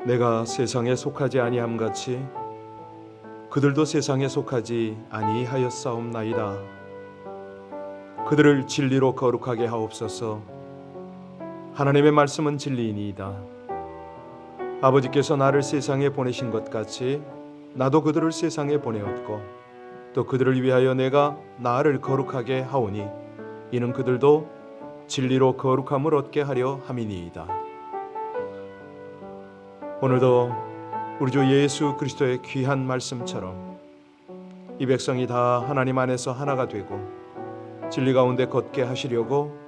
내가 세상에 속하지 아니함 같이 그들도 세상에 속하지 아니하였사옵나이다. 그들을 진리로 거룩하게 하옵소서. 하나님의 말씀은 진리이니이다. 아버지께서 나를 세상에 보내신 것 같이 나도 그들을 세상에 보내었고 또 그들을 위하여 내가 나를 거룩하게 하오니 이는 그들도 진리로 거룩함을 얻게 하려 함이니이다. 오늘도 우리 주 예수 그리스도의 귀한 말씀처럼 이 백성이 다 하나님 안에서 하나가 되고 진리 가운데 걷게 하시려고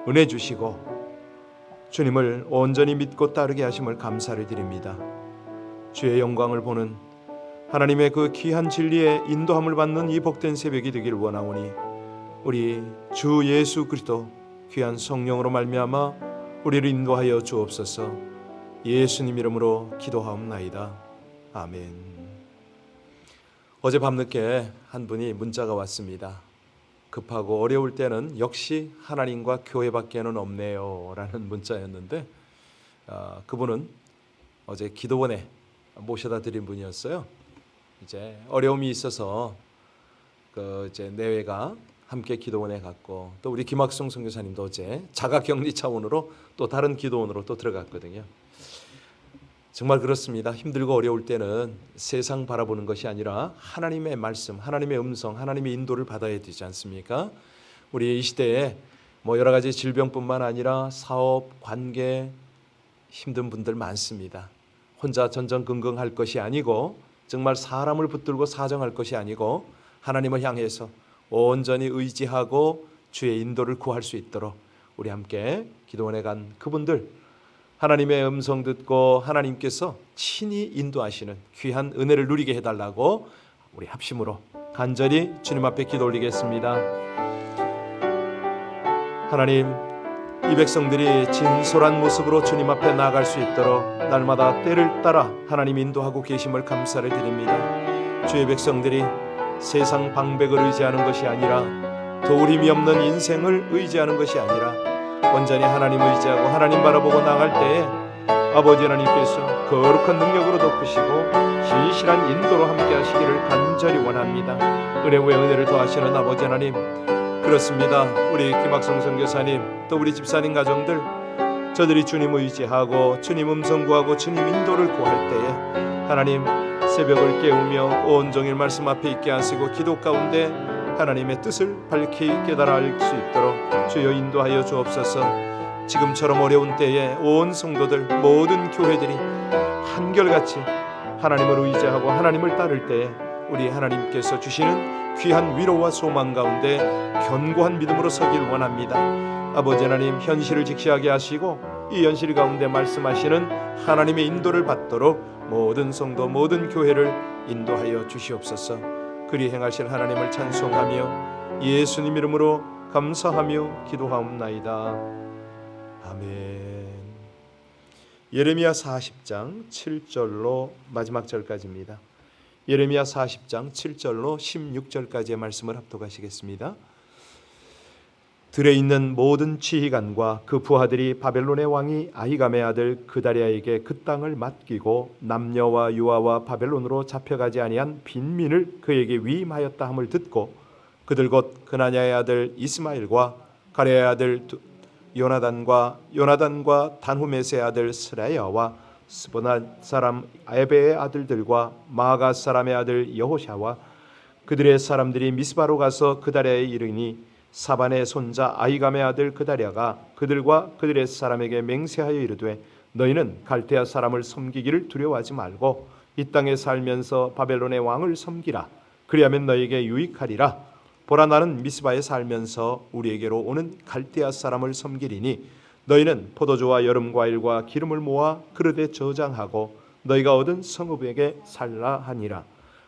은혜 주시고 주님을 온전히 믿고 따르게 하심을 감사를 드립니다. 주의 영광을 보는 하나님의 그 귀한 진리에 인도함을 받는 이 복된 새벽이 되길 원하오니 우리 주 예수 그리스도 귀한 성령으로 말미암아 우리를 인도하여 주옵소서. 예수님 이름으로 기도하옵나이다. 아멘. 어제 밤늦게 한 분이 문자가 왔습니다. 급하고 어려울 때는 역시 하나님과 교회밖에는 없네요 라는 문자였는데 그분은 어제 기도원에 모셔다 드린 분이었어요. 이제 어려움이 있어서 이제 내외가 함께 기도원에 갔고 또 우리 김학성 선교사님도 어제 자가격리 차원으로 또 다른 기도원으로 또 들어갔거든요. 정말 그렇습니다. 힘들고 어려울 때는 세상 바라보는 것이 아니라 하나님의 말씀, 하나님의 음성, 하나님의 인도를 받아야 되지 않습니까? 우리 이 시대에 여러 가지 질병뿐만 아니라 사업, 관계 힘든 분들 많습니다. 혼자 전전긍긍할 것이 아니고 정말 사람을 붙들고 사정할 것이 아니고 하나님을 향해서 온전히 의지하고 주의 인도를 구할 수 있도록 우리 함께 기도원에 간 그분들 하나님의 음성 듣고 하나님께서 친히 인도하시는 귀한 은혜를 누리게 해달라고 우리 합심으로 간절히 주님 앞에 기도 올리겠습니다. 하나님, 이 백성들이 진솔한 모습으로 주님 앞에 나아갈 수 있도록 날마다 때를 따라 하나님 인도하고 계심을 감사를 드립니다. 주의 백성들이 세상 방백을 의지하는 것이 아니라 도울림이 없는 인생을 의지하는 것이 아니라 온전히 하나님 의지하고 하나님 바라보고 나갈 때에 아버지 하나님께서 거룩한 능력으로 덮으시고 신실한 인도로 함께 하시기를 간절히 원합니다. 은혜 위에 은혜를 더하시는 아버지 하나님, 그렇습니다. 우리 김학성 선교사님 또 우리 집사님 가정들 저들이 주님 의지하고 주님 음성 구하고 주님 인도를 구할 때에 하나님 새벽을 깨우며 온종일 말씀 앞에 있게 하시고 기도 가운데 하나님의 뜻을 밝히 깨달아 알 수 있도록 주여 인도하여 주옵소서. 지금처럼 어려운 때에 온 성도들 모든 교회들이 한결같이 하나님을 의지하고 하나님을 따를 때에 우리 하나님께서 주시는 귀한 위로와 소망 가운데 견고한 믿음으로 서길 원합니다. 아버지 하나님, 현실을 직시하게 하시고 이 현실 가운데 말씀하시는 하나님의 인도를 받도록 모든 성도 모든 교회를 인도하여 주시옵소서. 그리 행하실 하나님을 찬송하며 예수님 이름으로 감사하며 기도하옵나이다. 아멘. 예레미야 40장 7절로 마지막 절까지입니다. 예레미야 40장 7절로 16절까지의 말씀을 합독하시겠습니다. 들에 있는 모든 지휘관과 그 부하들이 바벨론의 왕이 아히감의 아들 그다리아에게 그 땅을 맡기고 남녀와 유아와 바벨론으로 잡혀가지 아니한 빈민을 그에게 위임하였다 함을 듣고 그들 곧 그나냐의 아들 이스마엘과 가레의 아들 요나단과 단후메스의 아들 스라야와 스보나 사람 에베의 아들들과 마가 사람의 아들 여호샤와 그들의 사람들이 미스바로 가서 그다리아에 이르니 사반의 손자 아히감의 아들 그다리아가 그들과 그들의 사람에게 맹세하여 이르되 너희는 갈대아 사람을 섬기기를 두려워하지 말고 이 땅에 살면서 바벨론의 왕을 섬기라. 그리하면 너희에게 유익하리라. 보라, 나는 미스바에 살면서 우리에게로 오는 갈대아 사람을 섬기리니 너희는 포도주와 여름과일과 기름을 모아 그릇에 저장하고 너희가 얻은 성읍에게 살라 하니라.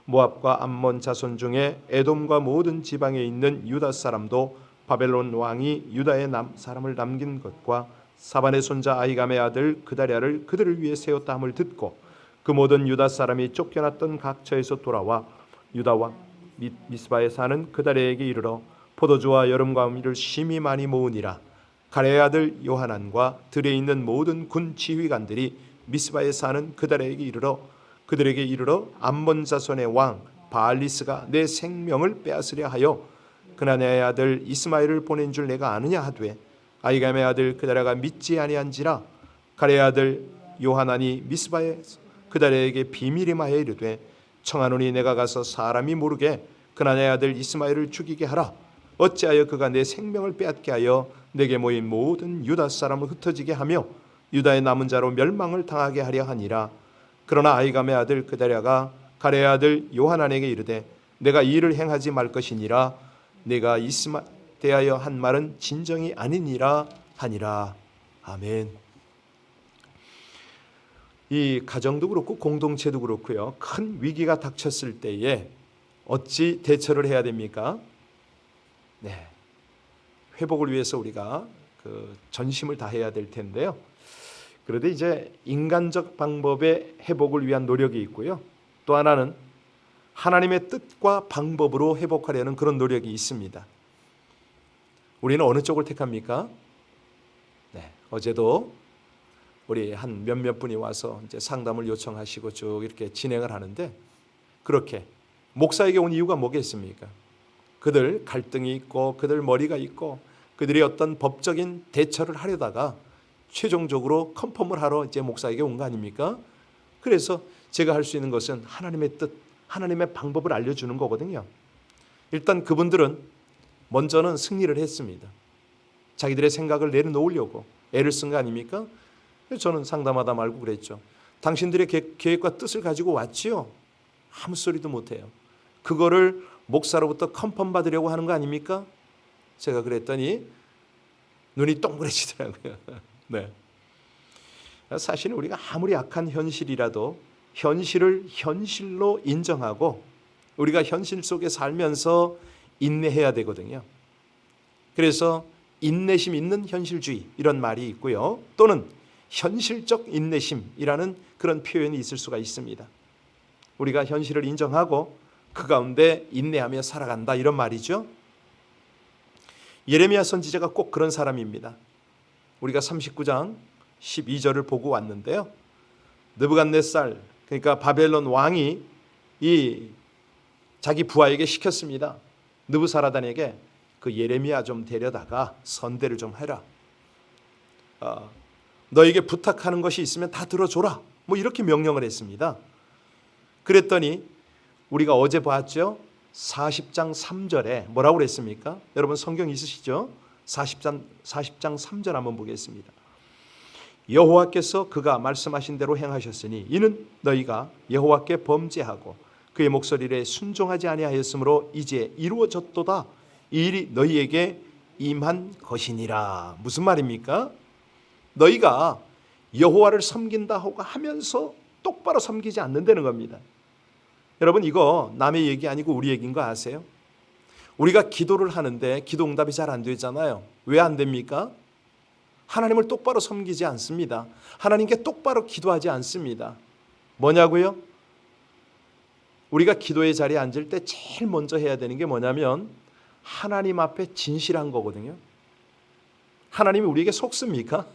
모압과 암몬 자손 중에 에돔과 모든 지방에 있는 유다 사람도 바벨론 왕이 유다의 사람을 남긴 것과 사반의 손자 아히감의 아들 그다리아를 그들을 위해 세웠다 함을 듣고 그 모든 유다 사람이 쫓겨났던 각처에서 돌아와 유다와 미스바에 사는 그다리아에게 이르러 포도주와 여름과일을 심히 많이 모으니라. 가레의 아들 요하난과 들에 있는 모든 군 지휘관들이 미스바에 사는 그들에게 이르러 암몬 자손의 왕 바알리스가 내 생명을 빼앗으려 하여 그나냐의 아들 이스마엘을 보낸 줄 내가 아느냐 하되 아히감의 아들 그다랴가 믿지 아니한지라. 가레의 아들 요하나니 미스바에 그다랴에게 비밀이 마하여 이르되 청하노니 내가 가서 사람이 모르게 그나냐의 아들 이스마엘을 죽이게 하라. 어찌하여 그가 내 생명을 빼앗게 하여 내게 모인 모든 유다 사람을 흩어지게 하며 유다의 남은 자로 멸망을 당하게 하려 하니라. 그러나 아히감의 아들 그다랴가 가레의 아들 요하난에게 이르되 내가 이 일을 행하지 말 것이니라. 내가 이스마 대하여 한 말은 진정이 아니니라 하니라. 아멘. 이 가정도 그렇고 공동체도 그렇고요. 큰 위기가 닥쳤을 때에 어찌 대처를 해야 됩니까? 네, 회복을 위해서 우리가 전심을 다해야 될 텐데요. 그런데 이제 인간적 방법의 회복을 위한 노력이 있고요. 또 하나는 하나님의 뜻과 방법으로 회복하려는 그런 노력이 있습니다. 우리는 어느 쪽을 택합니까? 네, 어제도 우리 한 몇몇 분이 와서 이제 상담을 요청하시고 쭉 이렇게 진행을 하는데 그렇게 목사에게 온 이유가 뭐겠습니까? 그들 갈등이 있고 그들 머리가 있고 그들이 어떤 법적인 대처를 하려다가 최종적으로 컨펌을 하러 이제 목사에게 온 거 아닙니까? 그래서 제가 할 수 있는 것은 하나님의 뜻, 하나님의 방법을 알려주는 거거든요. 일단 그분들은 먼저는 승리를 했습니다. 자기들의 생각을 내려놓으려고 애를 쓴 거 아닙니까? 저는 상담하다 말고 그랬죠. 당신들의 계획과 뜻을 가지고 왔지요. 아무 소리도 못해요. 그거를 목사로부터 컨펌 받으려고 하는 거 아닙니까? 제가 그랬더니 눈이 동그래지더라고요. 네. 사실은 우리가 아무리 악한 현실이라도 현실을 현실로 인정하고 우리가 현실 속에 살면서 인내해야 되거든요. 그래서 인내심 있는 현실주의 이런 말이 있고요. 또는 현실적 인내심이라는 그런 표현이 있을 수가 있습니다. 우리가 현실을 인정하고 그 가운데 인내하며 살아간다 이런 말이죠. 예레미야 선지자가 꼭 그런 사람입니다. 우리가 39장 12절을 보고 왔는데요. 느부갓네살 그러니까 바벨론 왕이 이 자기 부하에게 시켰습니다. 느부사라단에게 그 예레미야 좀 데려다가 선대를 좀 해라. 너에게 부탁하는 것이 있으면 다 들어줘라. 뭐 이렇게 명령을 했습니다. 그랬더니 우리가 어제 봤죠. 40장 3절에 뭐라고 그랬습니까? 여러분 성경 있으시죠? 40장 3절 한번 보겠습니다. 여호와께서 그가 말씀하신 대로 행하셨으니 이는 너희가 여호와께 범죄하고 그의 목소리를 순종하지 아니하였으므로 이제 이루어졌도다. 이 일이 너희에게 임한 것이니라. 무슨 말입니까? 너희가 여호와를 섬긴다 하면서 똑바로 섬기지 않는다는 겁니다. 여러분 이거 남의 얘기 아니고 우리 얘기인 거 아세요? 우리가 기도를 하는데 기도 응답이 잘 안 되잖아요. 왜 안 됩니까? 하나님을 똑바로 섬기지 않습니다. 하나님께 똑바로 기도하지 않습니다. 뭐냐고요? 우리가 기도의 자리에 앉을 때 제일 먼저 해야 되는 게 뭐냐면 하나님 앞에 진실한 거거든요. 하나님이 우리에게 속습니까?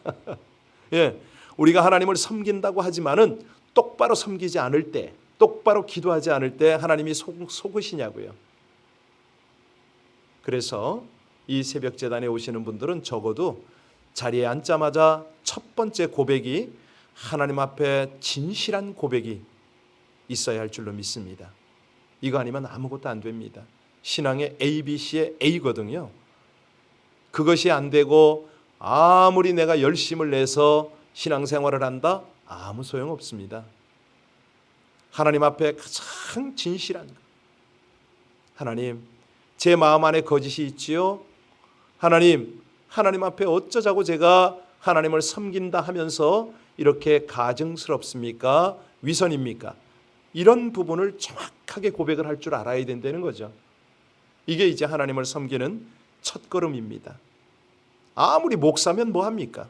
예, 우리가 하나님을 섬긴다고 하지만은 똑바로 섬기지 않을 때, 똑바로 기도하지 않을 때 하나님이 속으시냐고요. 그래서 이 새벽 제단에 오시는 분들은 적어도 자리에 앉자마자 첫 번째 고백이 하나님 앞에 진실한 고백이 있어야 할 줄로 믿습니다. 이거 아니면 아무것도 안 됩니다. 신앙의 ABC의 A거든요. 그것이 안 되고 아무리 내가 열심을 내서 신앙생활을 한다? 아무 소용없습니다. 하나님 앞에 가장 진실한 것. 하나님, 제 마음 안에 거짓이 있지요? 하나님 앞에 어쩌자고 제가 하나님을 섬긴다 하면서 이렇게 가증스럽습니까? 위선입니까? 이런 부분을 정확하게 고백을 할 줄 알아야 된다는 거죠. 이게 이제 하나님을 섬기는 첫걸음입니다. 아무리 목사면 뭐합니까?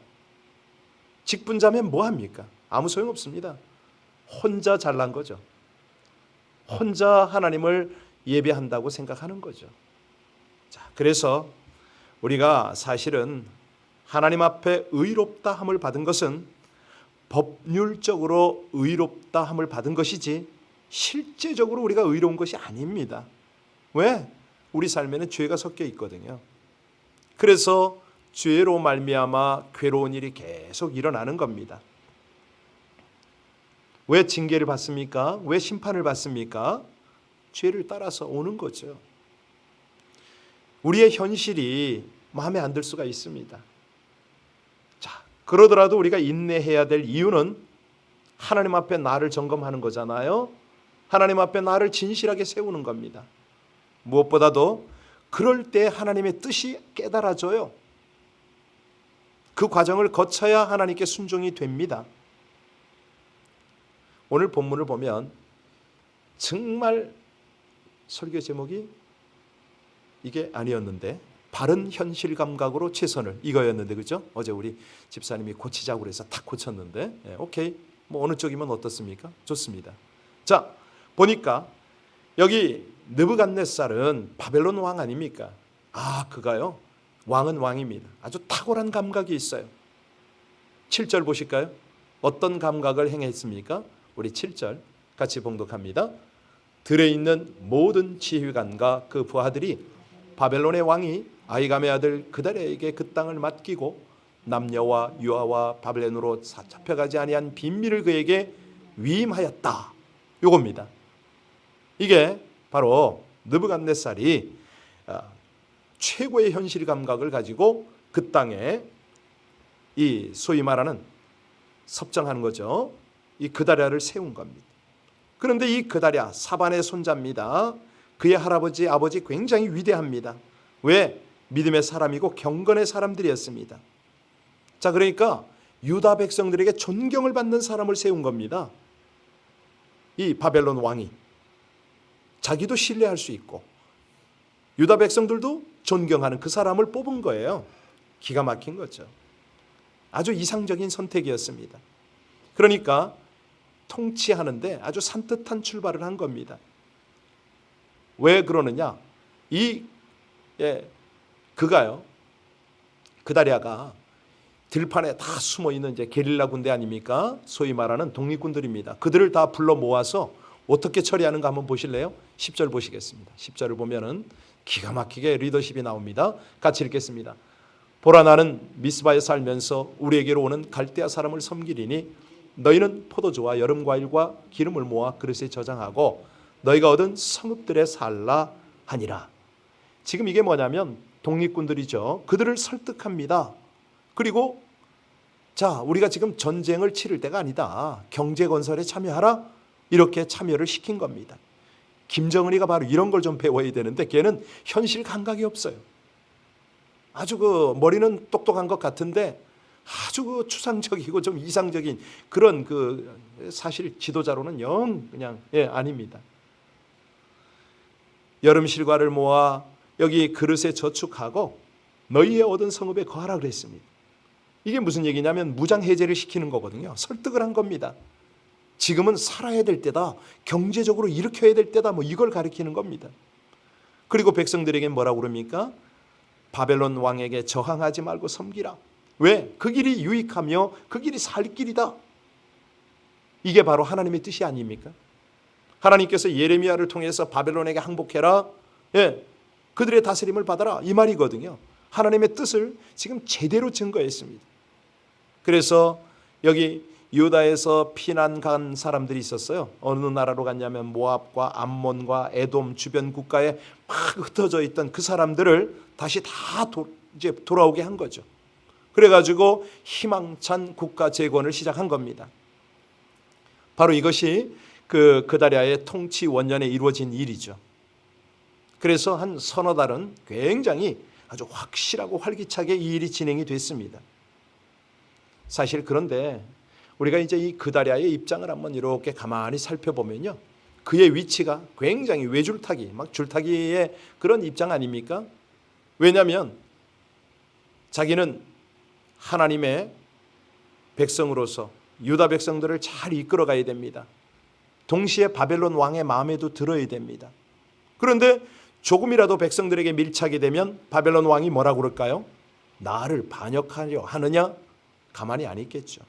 직분자면 뭐합니까? 아무 소용없습니다. 혼자 잘난 거죠. 혼자 하나님을 예배한다고 생각하는 거죠. 자, 그래서 우리가 사실은 하나님 앞에 의롭다 함을 받은 것은 법률적으로 의롭다 함을 받은 것이지 실제적으로 우리가 의로운 것이 아닙니다. 왜? 우리 삶에는 죄가 섞여 있거든요. 그래서 죄로 말미암아 괴로운 일이 계속 일어나는 겁니다. 왜 징계를 받습니까? 왜 심판을 받습니까? 죄를 따라서 오는 거죠. 우리의 현실이 마음에 안 들 수가 있습니다. 자, 그러더라도 우리가 인내해야 될 이유는 하나님 앞에 나를 점검하는 거잖아요. 하나님 앞에 나를 진실하게 세우는 겁니다. 무엇보다도 그럴 때 하나님의 뜻이 깨달아져요. 그 과정을 거쳐야 하나님께 순종이 됩니다. 오늘 본문을 보면 정말 설교 제목이 이게 아니었는데 바른 현실 감각으로 최선을 이거였는데 그죠? 어제 우리 집사님이 고치자고 그래서 탁 고쳤는데 오케이 뭐 어느 쪽이면 어떻습니까? 좋습니다. 자 보니까 여기 느부갓네살은 바벨론 왕 아닙니까? 아 그가요? 왕은 왕입니다. 아주 탁월한 감각이 있어요. 7절 보실까요? 어떤 감각을 행했습니까? 우리 7절 같이 봉독합니다. 들에 있는 모든 지휘관과 그 부하들이 바벨론의 왕이 아히감의 아들 그다랴에게 그 땅을 맡기고 남녀와 유아와 바벨론으로 잡혀가지 아니한 비밀을 그에게 위임하였다. 요겁니다. 이게 바로 느부갓네살이 최고의 현실 감각을 가지고 그 땅에 이 소위 말하는 섭정하는 거죠. 이 그다랴를 세운 겁니다. 그런데 이 그다랴 사반의 손자입니다. 그의 할아버지 아버지 굉장히 위대합니다. 왜? 믿음의 사람이고 경건의 사람들이었습니다. 자 그러니까 유다 백성들에게 존경을 받는 사람을 세운 겁니다. 이 바벨론 왕이 자기도 신뢰할 수 있고 유다 백성들도 존경하는 그 사람을 뽑은 거예요. 기가 막힌 거죠. 아주 이상적인 선택이었습니다. 그러니까 통치하는데 아주 산뜻한 출발을 한 겁니다. 왜 그러느냐? 그가요. 그다랴가 들판에 다 숨어 있는 이제 게릴라 군대 아닙니까? 소위 말하는 독립군들입니다. 그들을 다 불러 모아서 어떻게 처리하는가 한번 보실래요? 10절 보시겠습니다. 10절을 보면은 기가 막히게 리더십이 나옵니다. 같이 읽겠습니다. 보라 나는 미스바에 살면서 우리에게로 오는 갈대아 사람을 섬기리니 너희는 포도주와 여름 과일과 기름을 모아 그릇에 저장하고 너희가 얻은 성읍들에 살라 하니라. 지금 이게 뭐냐면 독립군들이죠. 그들을 설득합니다. 그리고 자 우리가 지금 전쟁을 치를 때가 아니다. 경제 건설에 참여하라. 이렇게 참여를 시킨 겁니다. 김정은이가 바로 이런 걸 좀 배워야 되는데 걔는 현실 감각이 없어요. 아주 그 머리는 똑똑한 것 같은데 아주 그 추상적이고 좀 이상적인 그런 그 사실 지도자로는 영 그냥 아닙니다. 여름 실과를 모아 여기 그릇에 저축하고 너희의 얻은 성읍에 거하라 그랬습니다. 이게 무슨 얘기냐면 무장 해제를 시키는 거거든요. 설득을 한 겁니다. 지금은 살아야 될 때다. 경제적으로 일으켜야 될 때다. 뭐 이걸 가리키는 겁니다. 그리고 백성들에게 뭐라고 그럽니까? 바벨론 왕에게 저항하지 말고 섬기라. 왜? 그 길이 유익하며 그 길이 살 길이다. 이게 바로 하나님의 뜻이 아닙니까? 하나님께서 예레미야를 통해서 바벨론에게 항복해라. 그들의 다스림을 받아라. 이 말이거든요. 하나님의 뜻을 지금 제대로 증거했습니다. 그래서 여기 유다에서 피난 간 사람들이 있었어요. 어느 나라로 갔냐면 모압과 암몬과 에돔 주변 국가에 막 흩어져 있던 그 사람들을 다시 다 이제 돌아오게 한 거죠. 그래가지고 희망찬 국가 재건을 시작한 겁니다. 바로 이것이 그 그다랴의 통치 원년에 이루어진 일이죠. 그래서 한 서너 달은 굉장히 아주 확실하고 활기차게 이 일이 진행이 됐습니다. 사실 그런데 우리가 이제 이 그다랴의 입장을 한번 이렇게 가만히 살펴보면요, 그의 위치가 굉장히 외줄타기, 막 줄타기의 그런 입장 아닙니까? 왜냐하면 자기는 하나님의 백성으로서 유다 백성들을 잘 이끌어가야 됩니다. 동시에 바벨론 왕의 마음에도 들어야 됩니다. 그런데 조금이라도 백성들에게 밀착이 되면 바벨론 왕이 뭐라고 그럴까요? 나를 반역하려 하느냐? 가만히 안 있겠죠.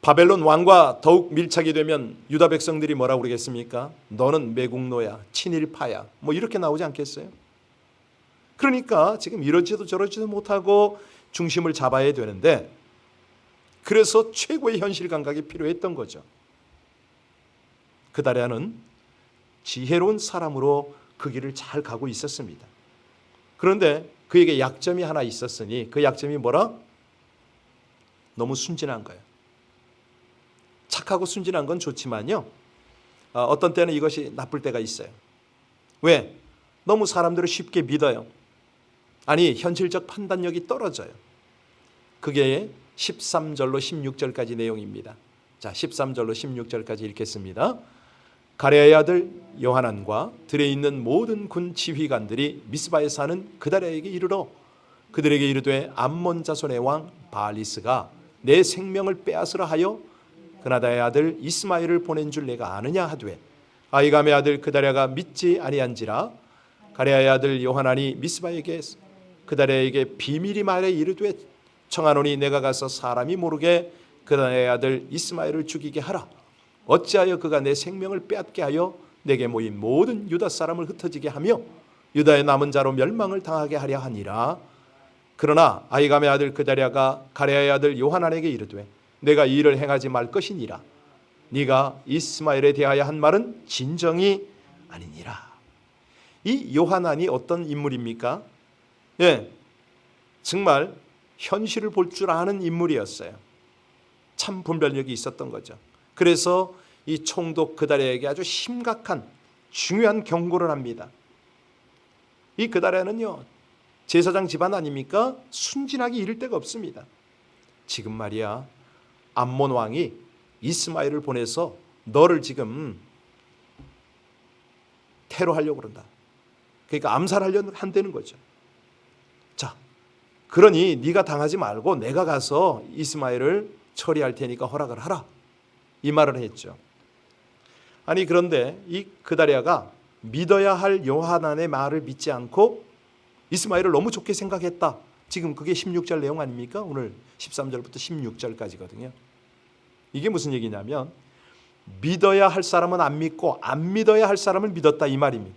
바벨론 왕과 더욱 밀착이 되면 유다 백성들이 뭐라고 그러겠습니까? 너는 매국노야, 친일파야, 뭐 이렇게 나오지 않겠어요? 그러니까 지금 이러지도 저러지도 못하고 중심을 잡아야 되는데, 그래서 최고의 현실 감각이 필요했던 거죠. 그다랴는 지혜로운 사람으로 그 길을 잘 가고 있었습니다. 그런데 그에게 약점이 하나 있었으니 그 약점이 뭐라? 너무 순진한 거예요. 착하고 순진한 건 좋지만요, 어떤 때는 이것이 나쁠 때가 있어요. 왜? 너무 사람들을 쉽게 믿어요. 아니, 현실적 판단력이 떨어져요. 그게 13절로 16절까지 내용입니다. 자, 13절로 16절까지 읽겠습니다. 가레아의 아들 요하난과 들에 있는 모든 군 지휘관들이 미스바에 사는 그다랴에게 이르러 그들에게 이르되 암몬 자손의 왕 바알리스가 내 생명을 빼앗으라 하여 그나다의 아들 이스마엘을 보낸 줄 내가 아느냐 하되 아히감의 아들 그다랴가 믿지 아니한지라. 가레아의 아들 요하난이 미스바에게 그다랴에게 비밀이 말해 이르되 청하노니 내가 가서 사람이 모르게 그다랴의 아들 이스마엘을 죽이게 하라. 어찌하여 그가 내 생명을 빼앗게 하여 내게 모인 모든 유다 사람을 흩어지게 하며 유다의 남은 자로 멸망을 당하게 하려 하니라. 그러나 아히감의 아들 그다랴가 가레아의 아들 요하난에게 이르되 내가 이 일을 행하지 말 것이니라. 네가 이스마엘에 대하여 한 말은 진정이 아니니라. 이 요하난이 어떤 인물입니까? 정말 현실을 볼 줄 아는 인물이었어요. 참 분별력이 있었던 거죠. 그래서 이 총독 그다랴에게 아주 심각한 중요한 경고를 합니다. 이 그다랴는요, 제사장 집안 아닙니까? 순진하기 이를 데가 없습니다. 지금 말이야, 암몬 왕이 이스마엘을 보내서 너를 지금 테러하려고 그런다. 그러니까 암살하려고 한다는 거죠. 자, 그러니 네가 당하지 말고 내가 가서 이스마엘을 처리할 테니까 허락을 하라, 이 말을 했죠. 아니, 그런데 이 그다랴가 믿어야 할 요하난의 말을 믿지 않고 이스마엘을 너무 좋게 생각했다. 지금 그게 16절 내용 아닙니까? 오늘 13절부터 16절까지거든요. 이게 무슨 얘기냐면 믿어야 할 사람은 안 믿고 안 믿어야 할 사람을 믿었다, 이 말입니다.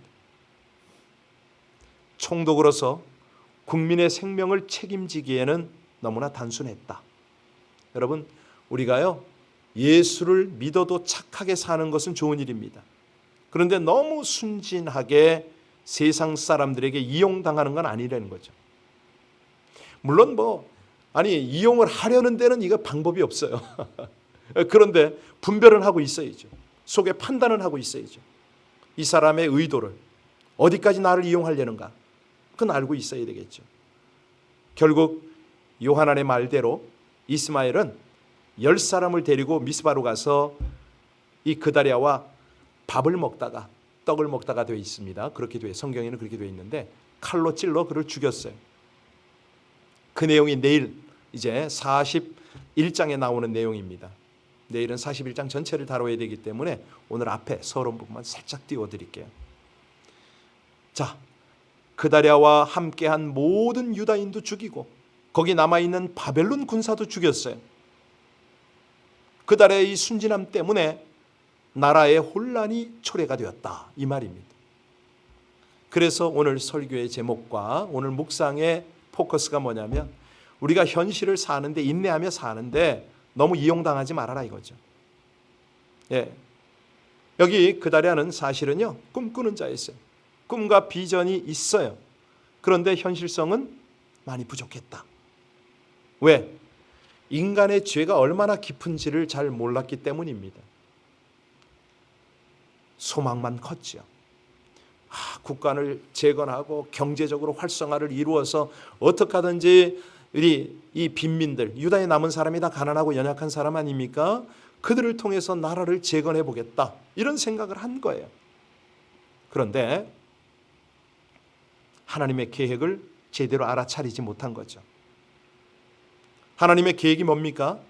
총독으로서 국민의 생명을 책임지기에는 너무나 단순했다. 여러분, 우리가요, 예수를 믿어도 착하게 사는 것은 좋은 일입니다. 그런데 너무 순진하게 세상 사람들에게 이용당하는 건 아니라는 거죠. 물론 이용을 하려는 데는 이거 방법이 없어요. 그런데 분별은 하고 있어야죠. 속에 판단은 하고 있어야죠. 이 사람의 의도를, 어디까지 나를 이용하려는가, 그건 알고 있어야 되겠죠. 결국 요하난의 말대로 이스마엘은 10사람을 데리고 미스바로 가서 이 그다랴와 밥을 먹다가, 떡을 먹다가 되어 있습니다. 그렇게 돼, 성경에는 그렇게 되어 있는데 칼로 찔러 그를 죽였어요. 그 내용이 내일 이제 41장에 나오는 내용입니다. 내일은 41장 전체를 다뤄야 되기 때문에 오늘 앞에 서론 부분만 살짝 띄워드릴게요. 자, 그다랴와 함께한 모든 유다인도 죽이고 거기 남아있는 바벨론 군사도 죽였어요. 그다랴의 이 순진함 때문에 나라의 혼란이 초래가 되었다, 이 말입니다. 그래서 오늘 설교의 제목과 오늘 묵상의 포커스가 뭐냐면 우리가 현실을 사는데, 인내하며 사는데 너무 이용당하지 말아라, 이거죠. 여기 그다랴는 사실은요, 꿈꾸는 자였어요. 꿈과 비전이 있어요. 그런데 현실성은 많이 부족했다. 왜? 인간의 죄가 얼마나 깊은지를 잘 몰랐기 때문입니다. 소망만 컸죠. 국간을 재건하고 경제적으로 활성화를 이루어서 어떻게 하든지 이 빈민들, 유다에 남은 사람이 다 가난하고 연약한 사람 아닙니까? 그들을 통해서 나라를 재건해 보겠다, 이런 생각을 한 거예요. 그런데 하나님의 계획을 제대로 알아차리지 못한 거죠. 하나님의 계획이 뭡니까?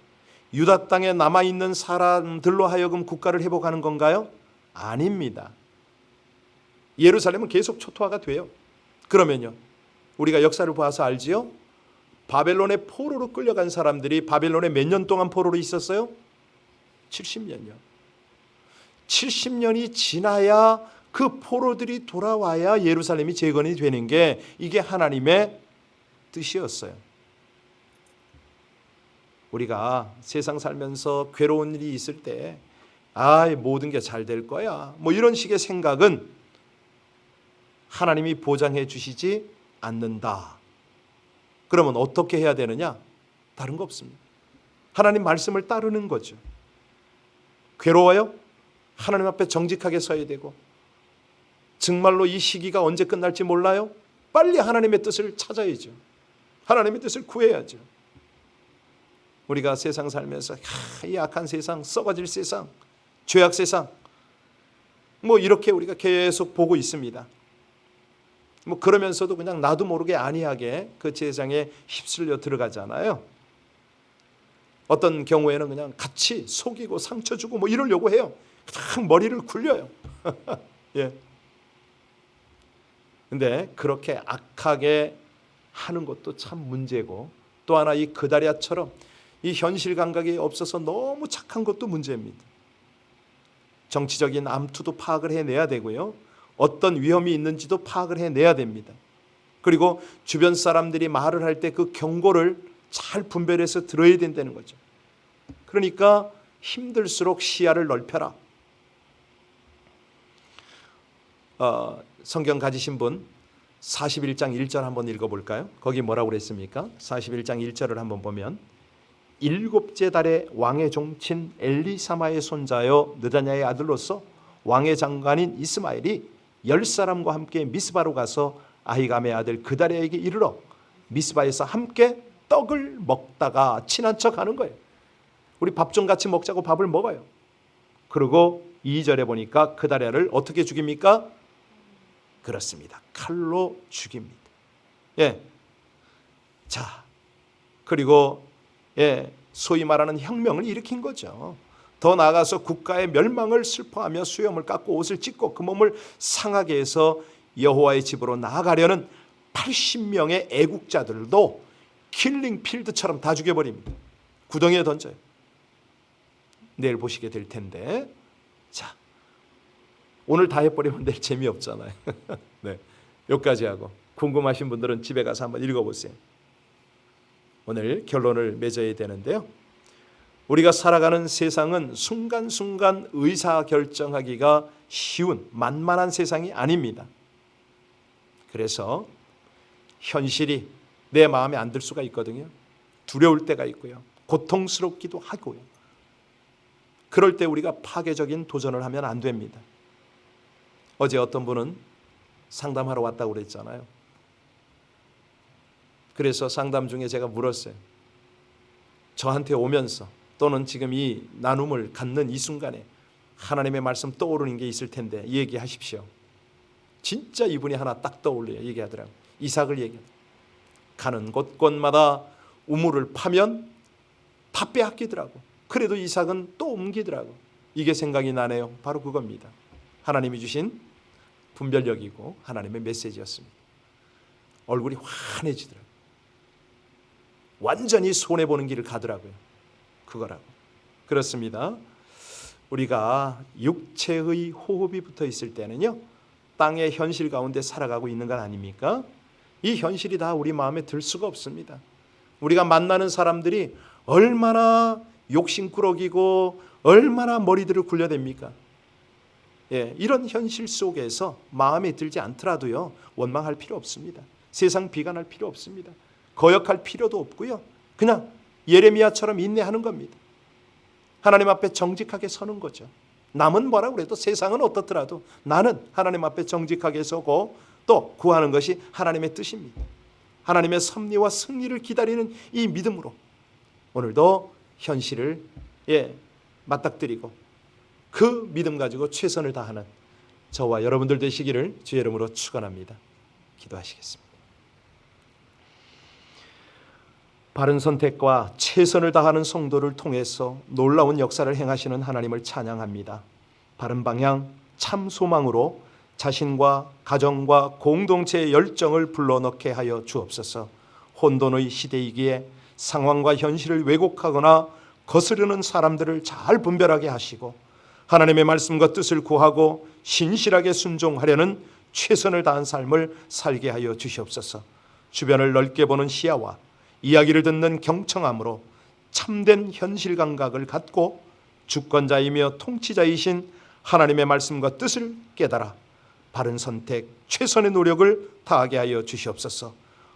유다 땅에 남아있는 사람들로 하여금 국가를 회복하는 건가요? 아닙니다. 예루살렘은 계속 초토화가 돼요. 그러면요, 우리가 역사를 봐서 알지요? 바벨론의 포로로 끌려간 사람들이 바벨론에 몇 년 동안 포로로 있었어요? 70년이요. 70년이 지나야 그 포로들이 돌아와야 예루살렘이 재건이 되는 게 이게 하나님의 뜻이었어요. 우리가 세상 살면서 괴로운 일이 있을 때 모든 게 잘 될 거야, 뭐 이런 식의 생각은 하나님이 보장해 주시지 않는다. 그러면 어떻게 해야 되느냐? 다른 거 없습니다. 하나님 말씀을 따르는 거죠. 괴로워요? 하나님 앞에 정직하게 서야 되고, 정말로 이 시기가 언제 끝날지 몰라요? 빨리 하나님의 뜻을 찾아야죠. 하나님의 뜻을 구해야죠. 우리가 세상 살면서 이 악한 세상, 썩어질 세상, 죄악 세상, 뭐 이렇게 우리가 계속 보고 있습니다. 뭐 그러면서도 그냥 나도 모르게 안이하게 그 세상에 휩쓸려 들어가잖아요. 어떤 경우에는 그냥 같이 속이고 상처 주고 뭐 이러려고 해요. 그냥 머리를 굴려요. 예. 근데 그렇게 악하게 하는 것도 참 문제고, 또 하나 이 그다리아처럼 이 현실 감각이 없어서 너무 착한 것도 문제입니다. 정치적인 암투도 파악을 해내야 되고요. 어떤 위험이 있는지도 파악을 해내야 됩니다. 그리고 주변 사람들이 말을 할 때 그 경고를 잘 분별해서 들어야 된다는 거죠. 그러니까 힘들수록 시야를 넓혀라. 성경 가지신 분 41장 1절 한번 읽어볼까요? 거기 뭐라고 그랬습니까? 41장 1절을 한번 보면, 일곱째 달에 왕의 종친 엘리사마의 손자여 느다냐의 아들로서 왕의 장관인 이스마엘이 10사람과 함께 미스바로 가서 아히감의 아들 그다리아에게 이르러 미스바에서 함께 떡을 먹다가 친한 척 하는 거예요. 우리 밥 좀 같이 먹자고 밥을 먹어요. 그리고 2절에 보니까 그다리아를 어떻게 죽입니까? 그렇습니다. 칼로 죽입니다. 예. 자, 그리고 소위 말하는 혁명을 일으킨 거죠. 더 나아가서 국가의 멸망을 슬퍼하며 수염을 깎고 옷을 찢고 그 몸을 상하게 해서 여호와의 집으로 나아가려는 80명의 애국자들도 킬링 필드처럼 다 죽여버립니다. 구덩이에 던져요. 내일 보시게 될 텐데, 자, 오늘 다 해버리면 내일 재미없잖아요. 네, 여기까지 하고 궁금하신 분들은 집에 가서 한번 읽어보세요. 오늘 결론을 맺어야 되는데요. 우리가 살아가는 세상은 순간순간 의사결정하기가 쉬운 만만한 세상이 아닙니다. 그래서 현실이 내 마음에 안 들 수가 있거든요. 두려울 때가 있고요. 고통스럽기도 하고요. 그럴 때 우리가 파괴적인 도전을 하면 안 됩니다. 어제 어떤 분은 상담하러 왔다고 그랬잖아요. 그래서 상담 중에 제가 물었어요. 저한테 오면서 또는 지금 이 나눔을 갖는 이 순간에 하나님의 말씀 떠오르는 게 있을 텐데 얘기하십시오. 진짜 이분이 하나 딱 떠올려요. 얘기하더라고요. 이삭을 얘기하더라고요. 가는 곳곳마다 우물을 파면 다 빼앗기더라고. 그래도 이삭은 또 옮기더라고. 이게 생각이 나네요. 바로 그겁니다. 하나님이 주신 분별력이고 하나님의 메시지였습니다. 얼굴이 환해지더라고요. 완전히 손해보는 길을 가더라고요. 그거라고. 그렇습니다. 우리가 육체의 호흡이 붙어 있을 때는요, 땅의 현실 가운데 살아가고 있는 건 아닙니까? 이 현실이 다 우리 마음에 들 수가 없습니다. 우리가 만나는 사람들이 얼마나 욕심꾸러기고 얼마나 머리들을 굴려댑니까? 이런 현실 속에서 마음에 들지 않더라도요, 원망할 필요 없습니다. 세상 비관할 필요 없습니다. 거역할 필요도 없고요. 그냥 예레미야처럼 인내하는 겁니다. 하나님 앞에 정직하게 서는 거죠. 남은 뭐라고 그래도 세상은 어떻더라도 나는 하나님 앞에 정직하게 서고 또 구하는 것이 하나님의 뜻입니다. 하나님의 섭리와 승리를 기다리는 이 믿음으로 오늘도 현실을 맞닥뜨리고 그 믿음 가지고 최선을 다하는 저와 여러분들 되시기를 주의 이름으로 축원합니다. 기도하시겠습니다. 바른 선택과 최선을 다하는 성도를 통해서 놀라운 역사를 행하시는 하나님을 찬양합니다. 바른 방향, 참 소망으로 자신과 가정과 공동체의 열정을 불러넣게 하여 주옵소서. 혼돈의 시대이기에 상황과 현실을 왜곡하거나 거스르는 사람들을 잘 분별하게 하시고 하나님의 말씀과 뜻을 구하고 신실하게 순종하려는 최선을 다한 삶을 살게 하여 주시옵소서. 주변을 넓게 보는 시야와 이야기를 듣는 경청함으로 참된 현실 감각을 갖고 주권자이며 통치자이신 하나님의 말씀과 뜻을 깨달아 바른 선택, 최선의 노력을 다하게 하여 주시옵소서.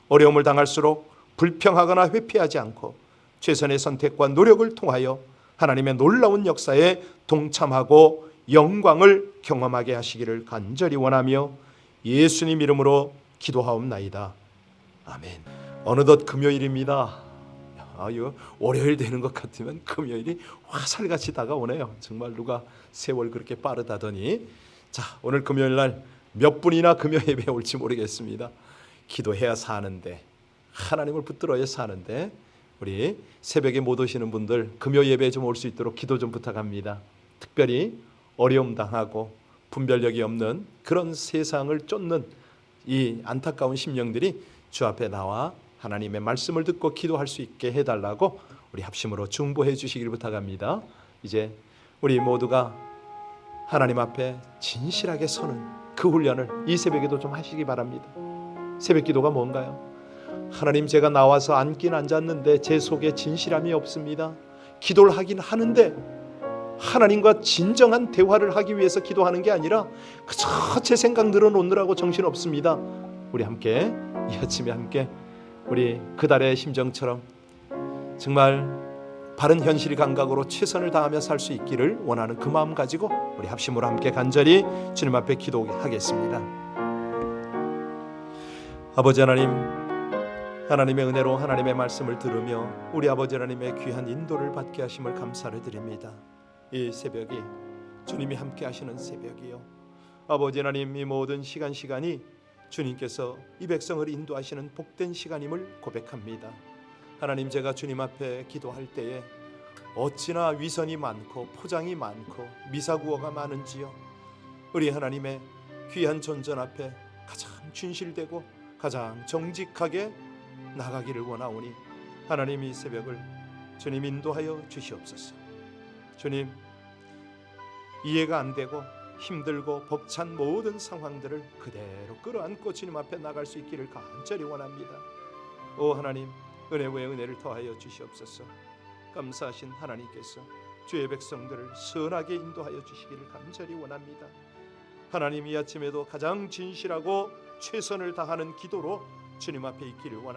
어려움을 당할수록 불평하거나 회피하지 않고 최선의 선택과 노력을 통하여 하나님의 놀라운 역사에 동참하고 영광을 경험하게 하시기를 간절히 원하며 예수님 이름으로 기도하옵나이다. 아멘. 어느덧 금요일입니다. 이거 월요일 되는 것 같으면 금요일이 화살같이 다가오네요. 정말 누가 세월 그렇게 빠르다더니. 자, 오늘 금요일 날 몇 분이나 금요 예배에 올지 모르겠습니다. 기도해야 사는데, 하나님을 붙들어야 사는데, 우리 새벽에 못 오시는 분들 금요 예배에 좀 올 수 있도록 기도 좀 부탁합니다. 특별히 어려움 당하고 분별력이 없는 그런 세상을 쫓는 이 안타까운 심령들이 주 앞에 나와 하나님의 말씀을 듣고 기도할 수 있게 해달라고 우리 합심으로 중보해 주시길 부탁합니다. 이제 우리 모두가 하나님 앞에 진실하게 서는 그 훈련을 이 새벽에도 좀 하시기 바랍니다. 새벽 기도가 뭔가요? 하나님, 제가 나와서 앉긴 앉았는데 제 속에 진실함이 없습니다. 기도를 하긴 하는데 하나님과 진정한 대화를 하기 위해서 기도하는 게 아니라 그저 제 생각 늘어놓느라고 정신없습니다. 우리 함께 이 아침에 함께 우리 그달의 심정처럼 정말 바른 현실 감각으로 최선을 다하며 살 수 있기를 원하는 그 마음 가지고 우리 합심으로 함께 간절히 주님 앞에 기도하겠습니다. 아버지 하나님, 하나님의 은혜로 하나님의 말씀을 들으며 우리 아버지 하나님의 귀한 인도를 받게 하심을 감사를 드립니다. 이 새벽이 주님이 함께 하시는 새벽이요, 아버지 하나님, 이 모든 시간이 주님께서 이 백성을 인도하시는 복된 시간임을 고백합니다. 하나님, 제가 주님 앞에 기도할 때에 어찌나 위선이 많고 포장이 많고 미사구어가 많은지요. 우리 하나님의 귀한 존전 앞에 가장 진실되고 가장 정직하게 나가기를 원하오니 하나님, 이 새벽을 주님 인도하여 주시옵소서. 주님, 이해가 안 되고 힘들고 벅찬 모든 상황들을 그대로 끌어안고 주님 앞에 나갈 수 있기를 간절히 원합니다. 오 하나님, 은혜 위에 은혜를 더하여 주시옵소서. 감사하신 하나님께서 주의 백성들을 선하게 인도하여 주시기를 간절히 원합니다. 하나님, 이 아침에도 가장 진실하고 최선을 다하는 기도로 주님 앞에 있기를 원합니다.